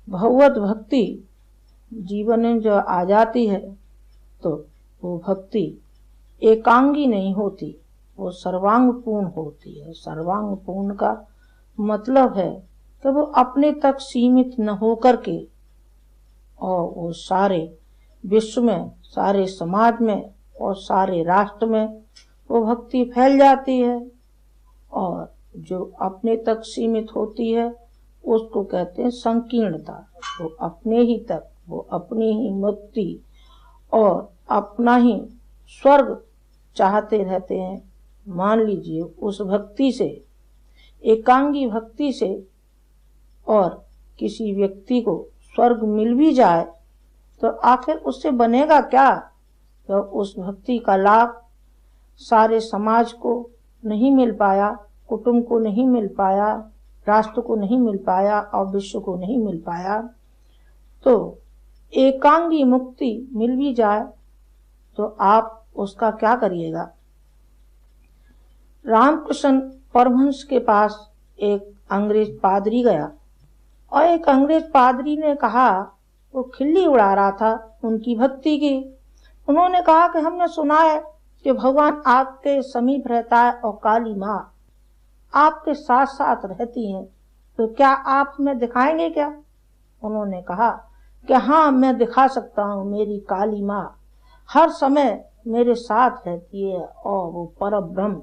भगवत भक्ति जीवन में जो आ जाती है तो वो भक्ति एकांगी नहीं होती, वो सर्वांग पूर्ण होती है। सर्वांग पूर्ण का मतलब है कि वो अपने तक सीमित न होकर के और वो सारे विश्व में, सारे समाज में और सारे राष्ट्र में वो भक्ति फैल जाती है। और जो अपने तक सीमित होती है उसको कहते हैं संकीर्णता। वो अपने ही तक, वो अपनी ही मुक्ति और अपना ही स्वर्ग चाहते रहते हैं। मान लीजिए उस भक्ति से, एकांगी भक्ति से और किसी व्यक्ति को स्वर्ग मिल भी जाए तो आखिर उससे बनेगा क्या? तो उस भक्ति का लाभ सारे समाज को नहीं मिल पाया, कुटुंब को नहीं मिल पाया, राष्ट्र को नहीं मिल पाया और विश्व को नहीं मिल पाया। तो एकांगी मुक्ति मिल भी जाए तो आप उसका क्या करिएगा? रामकृष्ण परमहंस के पास एक अंग्रेज पादरी गया और एक अंग्रेज पादरी ने कहा, वो खिल्ली उड़ा रहा था उनकी भक्ति की। उन्होंने कहा कि हमने सुना है कि भगवान आपके समीप रहता है और काली माँ आपके साथ साथ रहती हैं, तो क्या आप हमें दिखाएंगे क्या? उन्होंने कहा कि हाँ, मैं दिखा सकता हूँ। मेरी काली माँ हर समय मेरे साथ रहती है और वो परम ब्रह्म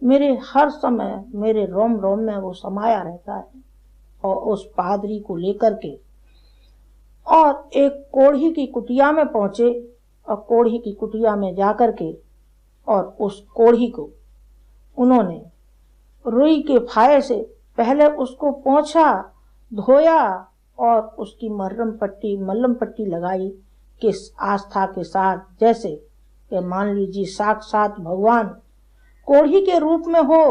मेरे हर समय, मेरे रोम रोम में वो समाया रहता है। और उस पादरी को लेकर के और एक कोढ़ी की कुटिया में पहुंचे और कोढ़ी की कुटिया में जाकर के और उस कोढ़ी को उन्होंने रुई के फाये से पहले उसको पोंछा, धोया और उसकी मल्लम पट्टी लगाई किस आस्था के साथ, जैसे कि मान लीजिए साक्षात भगवान कोढ़ी के रूप में हो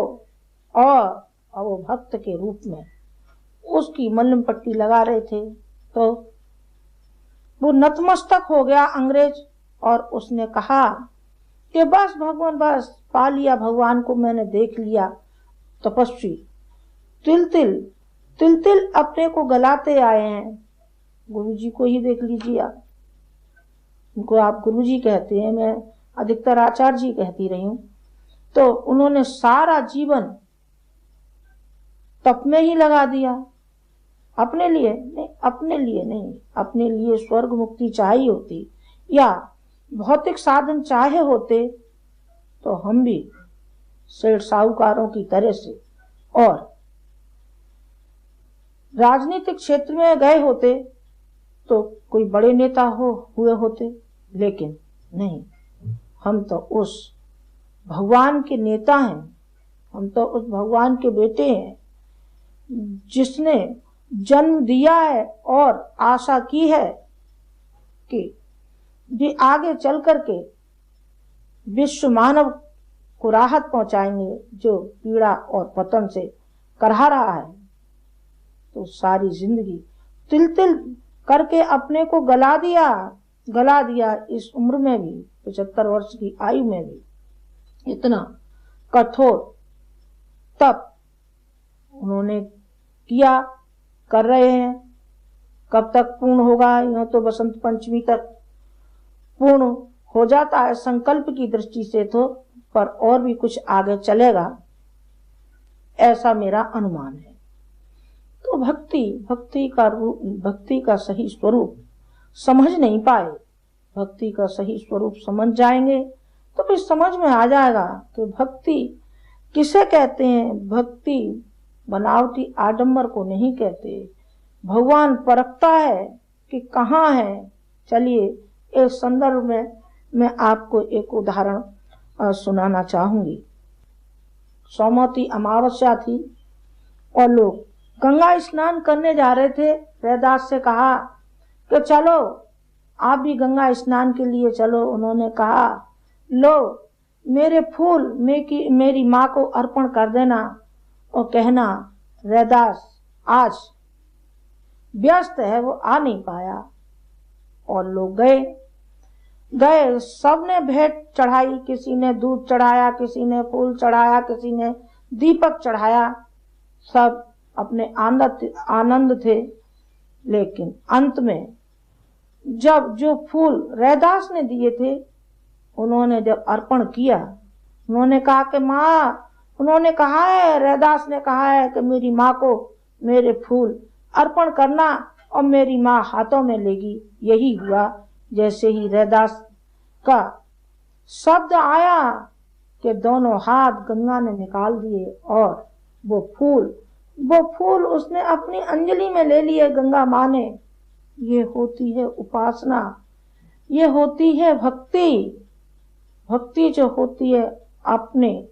और वो भक्त के रूप में उसकी मल्लम पट्टी लगा रहे थे। तो वो नतमस्तक हो गया अंग्रेज और उसने कहा कि बस भगवान, बस पा लिया भगवान को, मैंने देख लिया। तपस्वी तिल तिल अपने को गलाते आए हैं। गुरुजी को ही देख लीजिए, आप उनको आप गुरुजी कहते हैं, मैं अधिकतर आचार्य जी कहती रही हूँ। तो उन्होंने सारा जीवन तप में ही लगा दिया। अपने लिए नहीं, अपने लिए स्वर्ग मुक्ति चाहिए होती या भौतिक साधन चाहे होते तो हम भी सेठ साहूकारों की तरह से और राजनीतिक क्षेत्र में गए होते तो कोई बड़े नेता हुए होते, लेकिन नहीं, हम तो उस भगवान के नेता हैं, हम तो उस भगवान के बेटे हैं जिसने जन्म दिया है और आशा की है कि भी आगे चल करके विश्व मानव को राहत पहुंचाएंगे जो पीड़ा और पतन से करहा रहा है। तो सारी जिंदगी तिल तिल करके अपने को गला दिया। इस उम्र में भी, 75 वर्ष की आयु में भी इतना कठोर तप उन्होंने किया, कर रहे हैं। कब तक पूर्ण होगा? यूं तो बसंत पंचमी तक पूर्ण हो जाता है संकल्प की दृष्टि से, तो पर और भी कुछ आगे चलेगा, ऐसा मेरा अनुमान है। तो भक्ति का सही स्वरूप समझ नहीं पाए। भक्ति का सही स्वरूप समझ जाएंगे तो फिर समझ में आ जाएगा कि भक्ति किसे कहते हैं। भक्ति बनावटी आडंबर को नहीं कहते। भगवान परखता है कि कहाँ है। चलिए इस संदर्भ में मैं आपको एक उदाहरण सुनाना चाहूंगी। सोमवती अमावस्या थी और लोग गंगा स्नान करने जा रहे थे। रैदास से कहा कि चलो आप भी गंगा स्नान के लिए चलो। उन्होंने कहा, लो मेरे फूल मेरी माँ को अर्पण कर देना और कहना रैदास आज व्यस्त है, वो आ नहीं पाया। और लोग गए, सबने भेंट चढ़ाई, किसी ने दूध चढ़ाया, किसी ने फूल चढ़ाया, किसी ने दीपक चढ़ाया। सब अपने आनंद थे। लेकिन अंत में जब जो फूल रैदास ने दिए थे, उन्होंने जब अर्पण किया, उन्होंने कहा कि माँ, उन्होंने कहा है, रैदास ने कहा है कि मेरी माँ को मेरे फूल अर्पण करना और मेरी माँ हाथों में लेगी। यही हुआ। जैसे ही रैदास का शब्द आया कि दोनों हाथ गंगा ने निकाल दिए और वो फूल उसने अपनी अंजलि में ले लिए गंगा माँ ने। ये होती है उपासना, ये होती है भक्ति। भक्ति जो होती है अपने